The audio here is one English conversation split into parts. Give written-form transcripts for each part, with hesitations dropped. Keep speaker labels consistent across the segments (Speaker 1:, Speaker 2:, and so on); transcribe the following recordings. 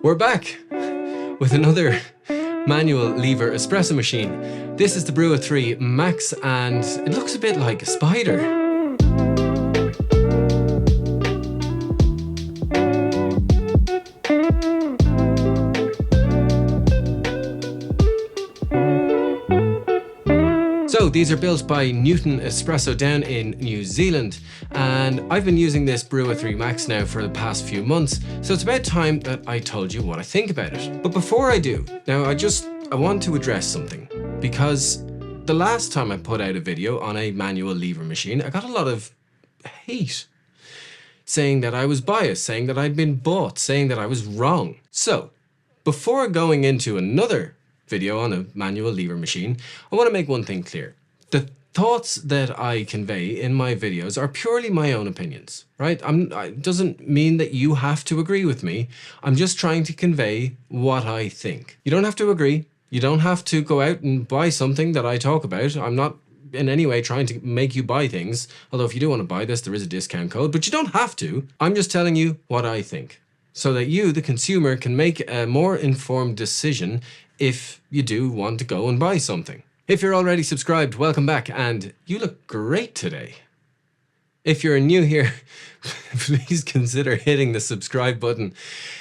Speaker 1: We're back with another manual lever espresso machine. This is the Brua 3 Max and it looks a bit like a spider. So these are built by Newton Espresso down in New Zealand, and I've been using this Brua 3 Max now for the past few months, so it's about time that I told you what I think about it. But before I do, now I want to address something, because the last time I put out a video on a manual lever machine, I got a lot of hate, saying that I was biased, saying that I'd been bought, saying that I was wrong. So before going into another video on a manual lever machine, I want to make one thing clear. The thoughts that I convey in my videos are purely my own opinions, right? It doesn't mean that you have to agree with me. I'm just trying to convey what I think. You don't have to agree. You don't have to go out and buy something that I talk about. I'm not in any way trying to make you buy things. Although if you do want to buy this, there is a discount code, but you don't have to. I'm just telling you what I think, so that you, the consumer, can make a more informed decision if you do want to go and buy something. If you're already subscribed, welcome back, and you look great today. If you're new here, please consider hitting the subscribe button.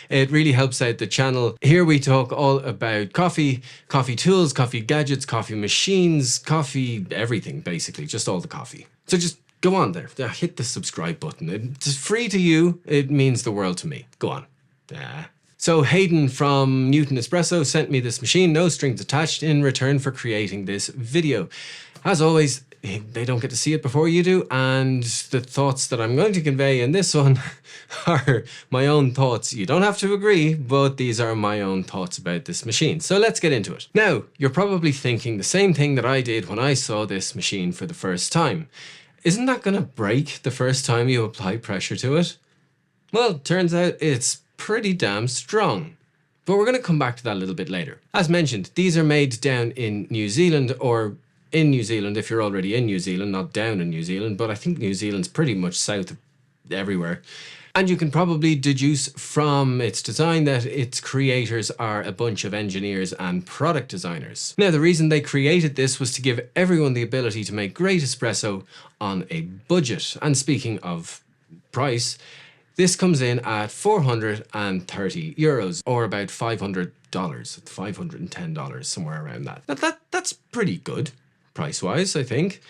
Speaker 1: It really helps out the channel. Here we talk all about coffee, coffee tools, coffee gadgets, coffee machines, coffee, everything basically, just all the coffee. So just go on there, hit the subscribe button. It's free to you, it means the world to me. Go on. So Hayden from Newton Espresso sent me this machine, no strings attached, in return for creating this video. As always, they don't get to see it before you do, and the thoughts that I'm going to convey in this one are my own thoughts. You don't have to agree, but these are my own thoughts about this machine. So let's get into it. Now, you're probably thinking the same thing that I did when I saw this machine for the first time. Isn't that going to break the first time you apply pressure to it? Well, turns out it's pretty damn strong. But we're going to come back to that a little bit later. As mentioned, these are made down in New Zealand, or in New Zealand if you're already in New Zealand, not down in New Zealand, but I think New Zealand's pretty much south of everywhere. And you can probably deduce from its design that its creators are a bunch of engineers and product designers. Now, the reason they created this was to give everyone the ability to make great espresso on a budget. And speaking of price, this comes in at 430 euros, or about $500, $510, somewhere around that. That's pretty good, price-wise, I think.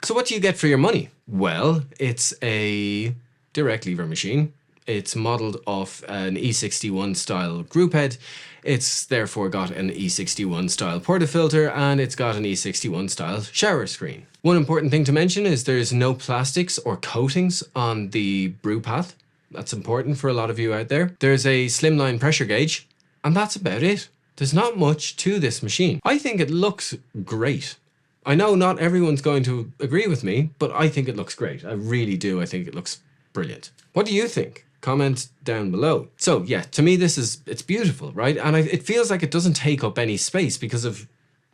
Speaker 1: So what do you get for your money? Well, it's a direct lever machine. It's modelled off an E61 style group head. It's therefore got an E61 style portafilter, and it's got an E61 style shower screen. One important thing to mention is there's no plastics or coatings on the brew path. That's important for a lot of you out there. There's a slimline pressure gauge, and that's about it. There's not much to this machine. I think it looks great. I know not everyone's going to agree with me, but I think it looks great. I really do. I think it looks brilliant. What do you think? Comment down below. So yeah, to me it's beautiful, right? And it feels like it doesn't take up any space because of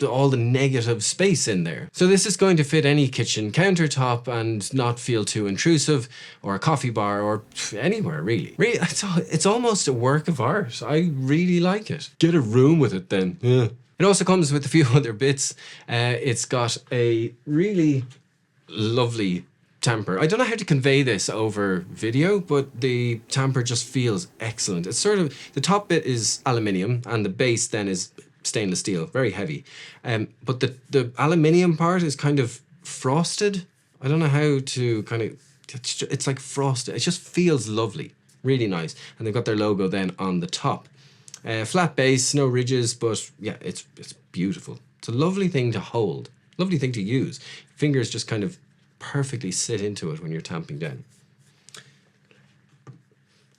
Speaker 1: all the negative space in there. So this is going to fit any kitchen countertop and not feel too intrusive, or a coffee bar, or anywhere really. It's almost a work of art. I really like it. Get a room with it then. Yeah. It also comes with a few other bits. It's got a really lovely tamper. I don't know how to convey this over video, but the tamper just feels excellent. It's sort of, the top bit is aluminium and the base then is stainless steel, very heavy. But the aluminium part is kind of frosted. I don't know how to kind of, it's like frosted. It just feels lovely, really nice. And they've got their logo then on the top. Flat base, no ridges, but yeah, it's beautiful. It's a lovely thing to hold, lovely thing to use. Fingers just kind of perfectly sit into it when you're tamping down.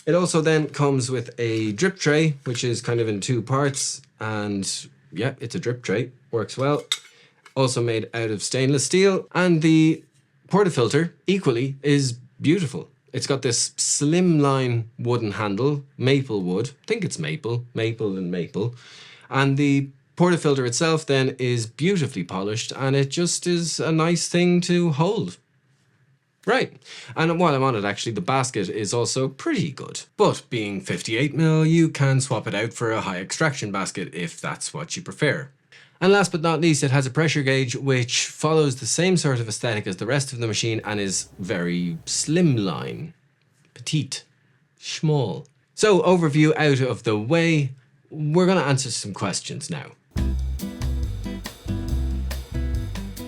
Speaker 1: It also then comes with a drip tray, which is kind of in two parts, and yeah, it's a drip tray, works well. Also made out of stainless steel, and the portafilter equally is beautiful. It's got this slimline wooden handle, maple wood. I think it's maple and maple. And the portafilter itself then is beautifully polished, and it just is a nice thing to hold. Right, and while I'm on it actually, the basket is also pretty good. But being 58mm, you can swap it out for a high extraction basket if that's what you prefer. And last but not least, it has a pressure gauge which follows the same sort of aesthetic as the rest of the machine and is very slimline, petite, small. So overview out of the way, we're going to answer some questions now.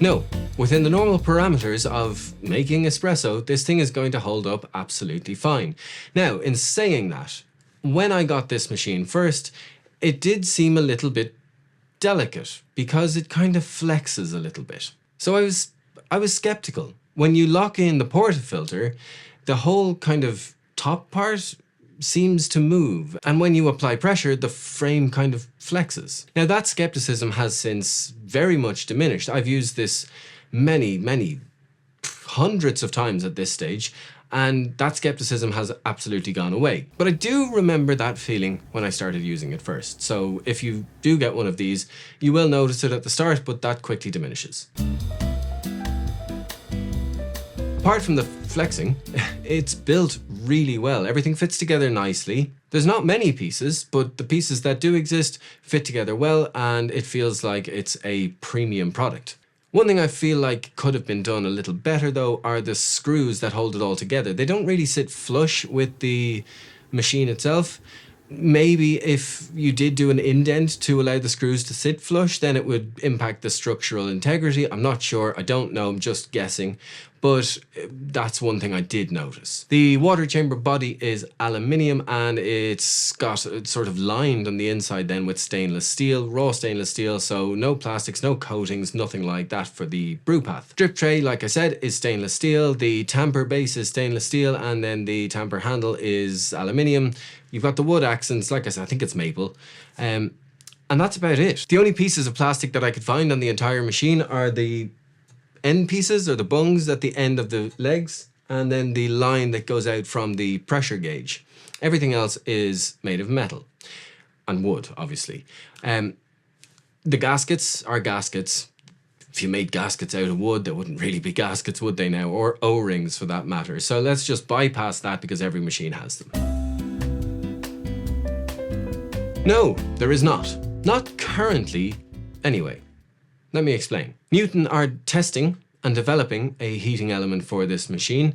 Speaker 1: No, within the normal parameters of making espresso, this thing is going to hold up absolutely fine. Now, in saying that, when I got this machine first, it did seem a little bit delicate because it kind of flexes a little bit. So I was skeptical. When you lock in the portafilter, the whole kind of top part seems to move, and when you apply pressure, the frame kind of flexes. Now that skepticism has since very much diminished. I've used this many hundreds of times at this stage, and that skepticism has absolutely gone away. But I do remember that feeling when I started using it first. So if you do get one of these, you will notice it at the start, but that quickly diminishes. Apart from the flexing, it's built really well. Everything fits together nicely. There's not many pieces, but the pieces that do exist fit together well, and it feels like it's a premium product. One thing I feel like could have been done a little better though are the screws that hold it all together. They don't really sit flush with the machine itself. Maybe if you did do an indent to allow the screws to sit flush, then it would impact the structural integrity. I'm not sure, I don't know, I'm just guessing. But that's one thing I did notice. The water chamber body is aluminium, and it's got sort of lined on the inside then with stainless steel, raw stainless steel, so no plastics, no coatings, nothing like that for the brew path. Drip tray, like I said, is stainless steel. The tamper base is stainless steel, and then the tamper handle is aluminium. You've got the wood accents, like I said, I think it's maple. And that's about it. The only pieces of plastic that I could find on the entire machine are the end pieces, or the bungs at the end of the legs, and then the line that goes out from the pressure gauge. Everything else is made of metal and wood, obviously. The gaskets are gaskets. If you made gaskets out of wood, they wouldn't really be gaskets, would they now? Or O-rings for that matter. So let's just bypass that because every machine has them. No, there is not. Not currently, anyway. Let me explain. Newton are testing and developing a heating element for this machine.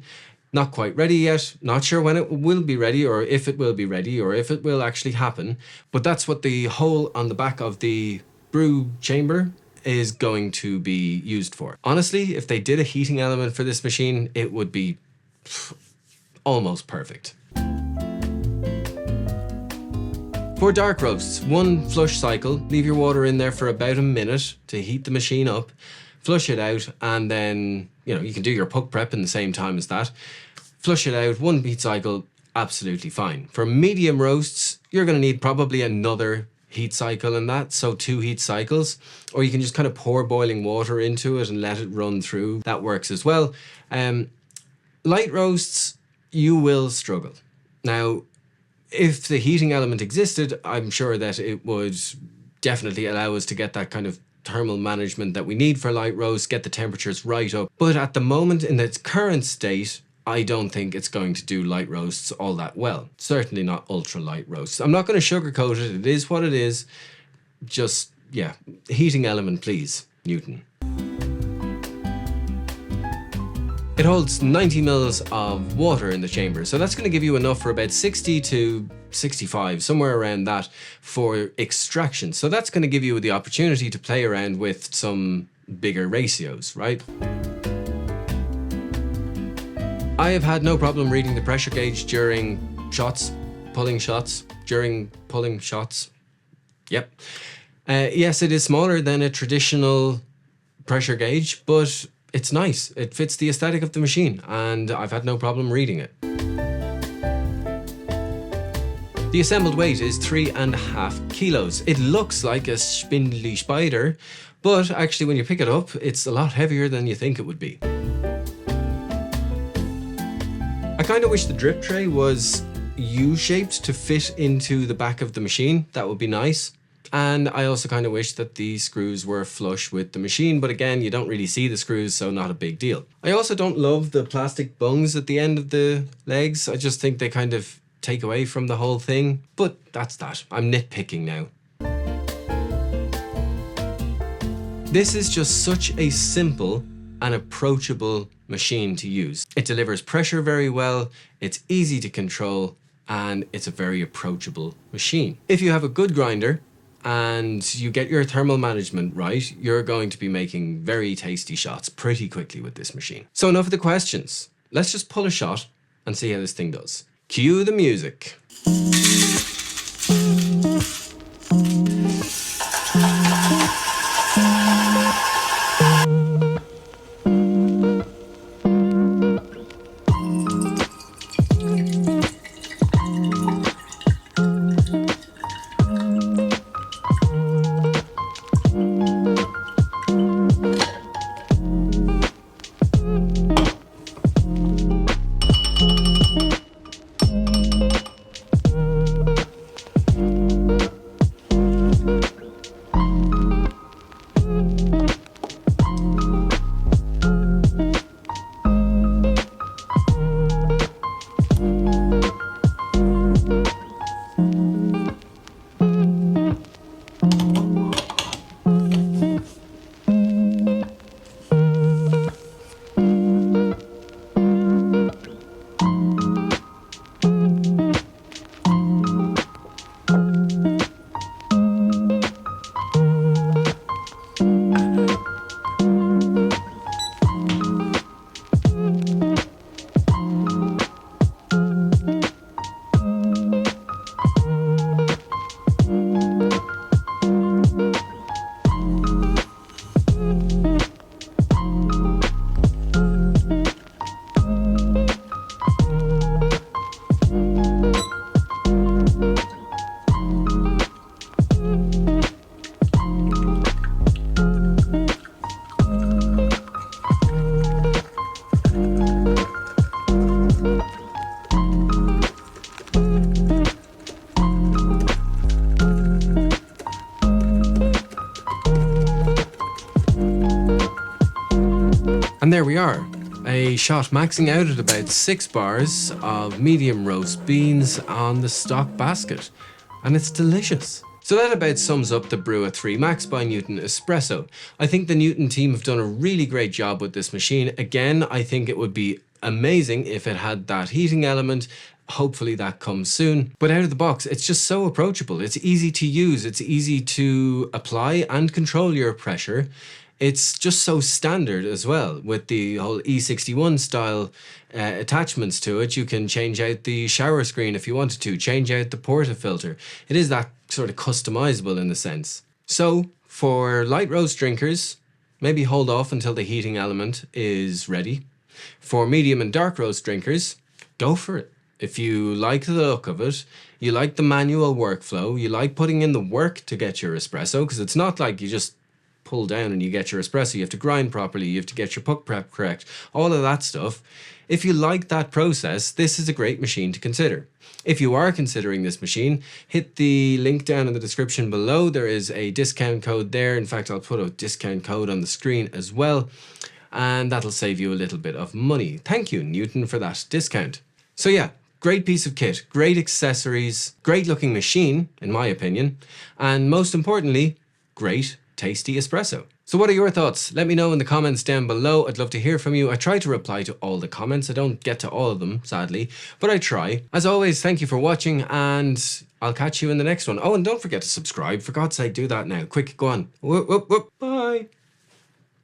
Speaker 1: Not quite ready yet, not sure when it will be ready, or if it will be ready, or if it will actually happen. But that's what the hole on the back of the brew chamber is going to be used for. Honestly, if they did a heating element for this machine, it would be almost perfect. For dark roasts, one flush cycle, leave your water in there for about a minute to heat the machine up, flush it out, and then, you can do your puck prep in the same time as that. Flush it out, one heat cycle, absolutely fine. For medium roasts, you're going to need probably another heat cycle in that, so 2 heat cycles, or you can just kind of pour boiling water into it and let it run through. That works as well. Light roasts, you will struggle. Now, if the heating element existed, I'm sure that it would definitely allow us to get that kind of thermal management that we need for light roasts, get the temperatures right up. But at the moment, in its current state, I don't think it's going to do light roasts all that well. Certainly not ultra light roasts. I'm not going to sugarcoat it. It is what it is. Just, yeah, heating element, please, Newton. It holds 90 mils of water in the chamber, so that's going to give you enough for about 60 to 65, somewhere around that, for extraction. So that's going to give you the opportunity to play around with some bigger ratios, right? I have had no problem reading the pressure gauge during pulling shots. Yep. Yes, it is smaller than a traditional pressure gauge, but it's nice. It fits the aesthetic of the machine, and I've had no problem reading it. The assembled weight is 3.5 kilos. It looks like a spindly spider, but actually when you pick it up, it's a lot heavier than you think it would be. I kind of wish the drip tray was U-shaped to fit into the back of the machine. That would be nice. And I also kind of wish that the screws were flush with the machine, but again, you don't really see the screws, so not a big deal. I also don't love the plastic bungs at the end of the legs. I just think they kind of take away from the whole thing, but that's that. I'm nitpicking now. This is just such a simple and approachable machine to use. It delivers pressure very well, it's easy to control, and it's a very approachable machine. If you have a good grinder and you get your thermal management right, you're going to be making very tasty shots pretty quickly with this machine. So enough of the questions. Let's just pull a shot and see how this thing does. Cue the music. And there we are, a shot maxing out at about 6 bars of medium roast beans on the stock basket, and it's delicious. So that about sums up the Brua 3 Max by Newton Espresso. I think the Newton team have done a really great job with this machine. Again, I think it would be amazing if it had that heating element. Hopefully that comes soon. But out of the box, it's just so approachable. It's easy to use. It's easy to apply and control your pressure. It's just so standard as well with the whole E61 style attachments to it. You can change out the shower screen if you wanted to, change out the portafilter. It is that sort of customizable in a sense. So for light roast drinkers, maybe hold off until the heating element is ready. For medium and dark roast drinkers, go for it. If you like the look of it, you like the manual workflow, you like putting in the work to get your espresso, because it's not like you just pull down and you get your espresso. You have to grind properly, you have to get your puck prep correct, all of that stuff. If you like that process, this is a great machine to consider. If you are considering this machine, hit the link down in the description below. There is a discount code there. In fact, I'll put a discount code on the screen as well, and that'll save you a little bit of money. Thank you, Newton, for that discount. So yeah, great piece of kit, great accessories, great looking machine, in my opinion, and most importantly, great tasty espresso. So what are your thoughts? Let me know in the comments down below. I'd love to hear from you. I try to reply to all the comments. I don't get to all of them, sadly, but I try. As always, thank you for watching, and I'll catch you in the next one. Oh, and don't forget to subscribe. For God's sake, do that now. Quick, go on. Whoop, whoop, whoop. Bye.